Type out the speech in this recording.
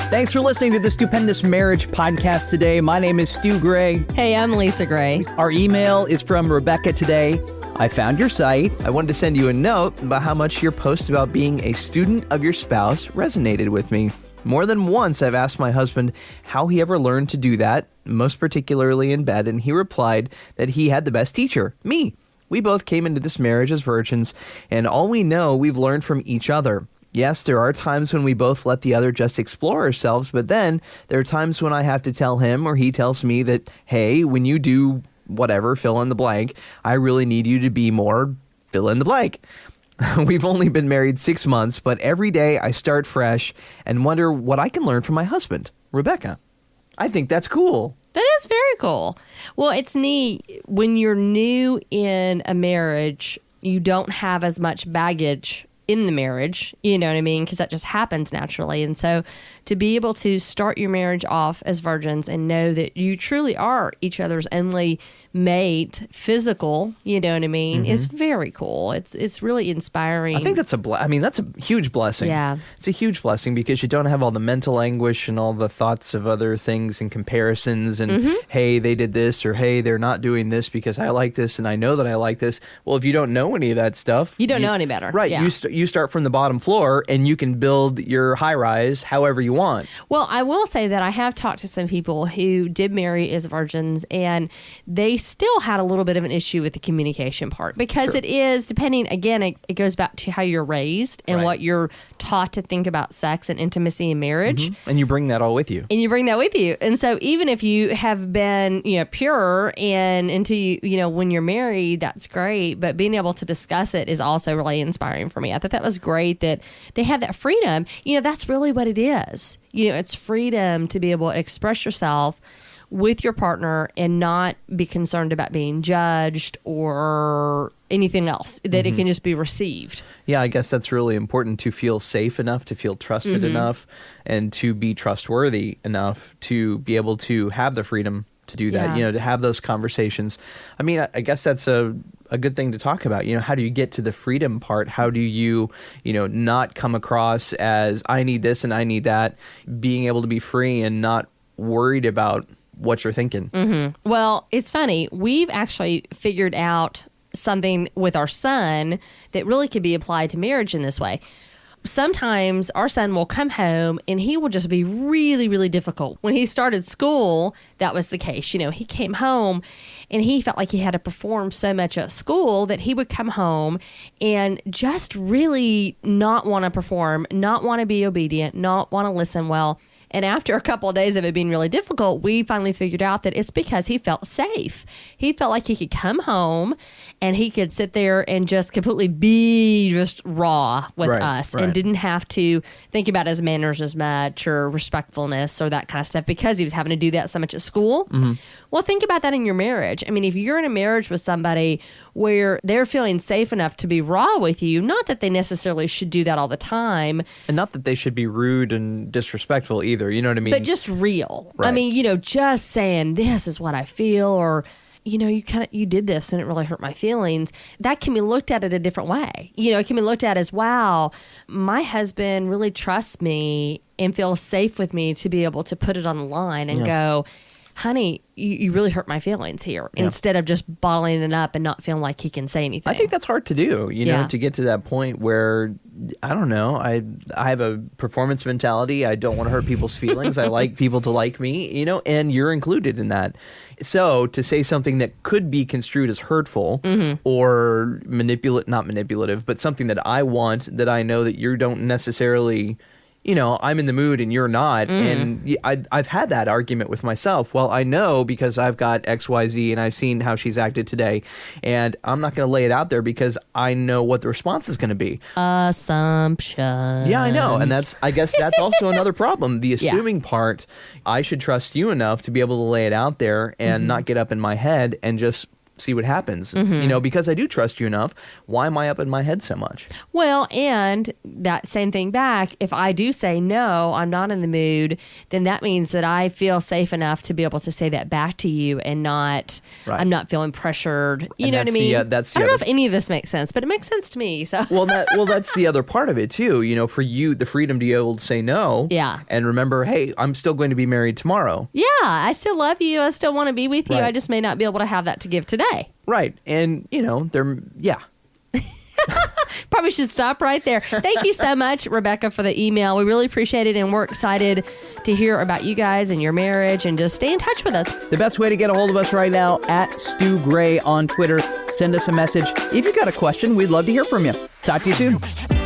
Thanks for listening to the Stupendous Marriage Podcast today. My name is Stu Gray. Hey, I'm Lisa Gray. Our email is from Rebecca today. I found your site. I wanted to send you a note about how much your post about being a student of your spouse resonated with me. More than once, I've asked my husband how he ever learned to do that, most particularly in bed, and he replied that he had the best teacher, me. We both came into this marriage as virgins, and all we know, we've learned from each other. Yes, there are times when we both let the other just explore ourselves, but then there are times when I have to tell him or he tells me that, hey, when you do whatever, fill in the blank, I really need you to be more fill in the blank. We've only been married 6 months, but every day I start fresh and wonder what I can learn from my husband, Rebecca. I think that's cool. That is very cool. Well, it's neat. When you're new in a marriage, you don't have as much baggage in the marriage, you know what I mean? Because that just happens naturally. And so to be able to start your marriage off as virgins and know that you truly are each other's only mate, physical, you know what I mean, is very cool. It's really inspiring. I think that's that's a huge blessing. Yeah. It's a huge blessing because you don't have all the mental anguish and all the thoughts of other things and comparisons and, hey, they did this, or hey, they're not doing this because I like this and I know that I like this. Well, if you don't know any of that stuff, you don't know any better. Right. Yeah. You start from the bottom floor and you can build your high rise however you want. Well, I will say that I have talked to some people who did marry as virgins, and they still had a little bit of an issue with the communication part because it is, depending, again, it goes back to how you're raised and what you're taught to think about sex and intimacy in marriage. And you bring that all with you. And so even if you have been, pure and until you, when you're married, that's great. But being able to discuss it is also really inspiring for me. I thought that was great that they have that freedom. That's really what it is. It's freedom to be able to express yourself with your partner and not be concerned about being judged or anything else, that it can just be received. Yeah, I guess that's really important, to feel safe enough, to feel trusted enough, and to be trustworthy enough to be able to have the freedom to do that, to have those conversations. I mean, I guess that's a good thing to talk about. How do you get to the freedom part? How do you, not come across as I need this and I need that, being able to be free and not worried about what you're thinking? Well, it's funny. We've actually figured out something with our son that really could be applied to marriage in this way. Sometimes our son will come home and he will just be really, really difficult. When he started school, that was the case. He came home and he felt like he had to perform so much at school that he would come home and just really not want to perform, not want to be obedient, not want to listen well. And after a couple of days of it being really difficult, we finally figured out that it's because he felt safe. He felt like he could come home and he could sit there and just completely be just raw with us and didn't have to think about his manners as much or respectfulness or that kind of stuff because he was having to do that so much at school. Well, think about that in your marriage. I mean, if you're in a marriage with somebody where they're feeling safe enough to be raw with you, not that they necessarily should do that all the time. And not that they should be rude and disrespectful either, you know what I mean? But just real. Right. I mean, just saying, this is what I feel, or, you did this and it really hurt my feelings. That can be looked at in a different way. It can be looked at as, wow, my husband really trusts me and feels safe with me to be able to put it on the line and go, honey, you really hurt my feelings here, instead of just bottling it up and not feeling like he can say anything. I think that's hard to do, to get to that point where, I don't know, I have a performance mentality. I don't want to hurt people's feelings. I like people to like me, and you're included in that. So to say something that could be construed as hurtful or not manipulative, but something that I want, that I know that you don't necessarily, I'm in the mood and you're not. And I've had that argument with myself. Well, I know because I've got XYZ and I've seen how she's acted today, and I'm not going to lay it out there because I know what the response is going to be. Assumption. Yeah, I know. And I guess that's also another problem. The assuming part, I should trust you enough to be able to lay it out there and not get up in my head and just see what happens. You know, because I do trust you enough. Why am I up in my head so much? Well, and that same thing back, if I do say no, I'm not in the mood, then that means that I feel safe enough to be able to say that back to you and not, Right. I'm not feeling pressured. You And know what I that's the, mean? that's the I don't know other- if any of this makes sense, but it makes sense to me. So Well, that's the other part of it too. You know, for you, the freedom to be able to say no. Yeah. And remember, hey, I'm still going to be married tomorrow. yeah, I still love you. I still want to be with you. Right. I just may not be able to have that to give today. Right. And, you know, yeah. Probably should stop right there. Thank you so much, Rebecca, for the email. We really appreciate it, and we're excited to hear about you guys and your marriage, and just stay in touch with us. The best way to get a hold of us right now, at Stu Gray on Twitter. Send us a message. If you've got a question, we'd love to hear from you. Talk to you soon.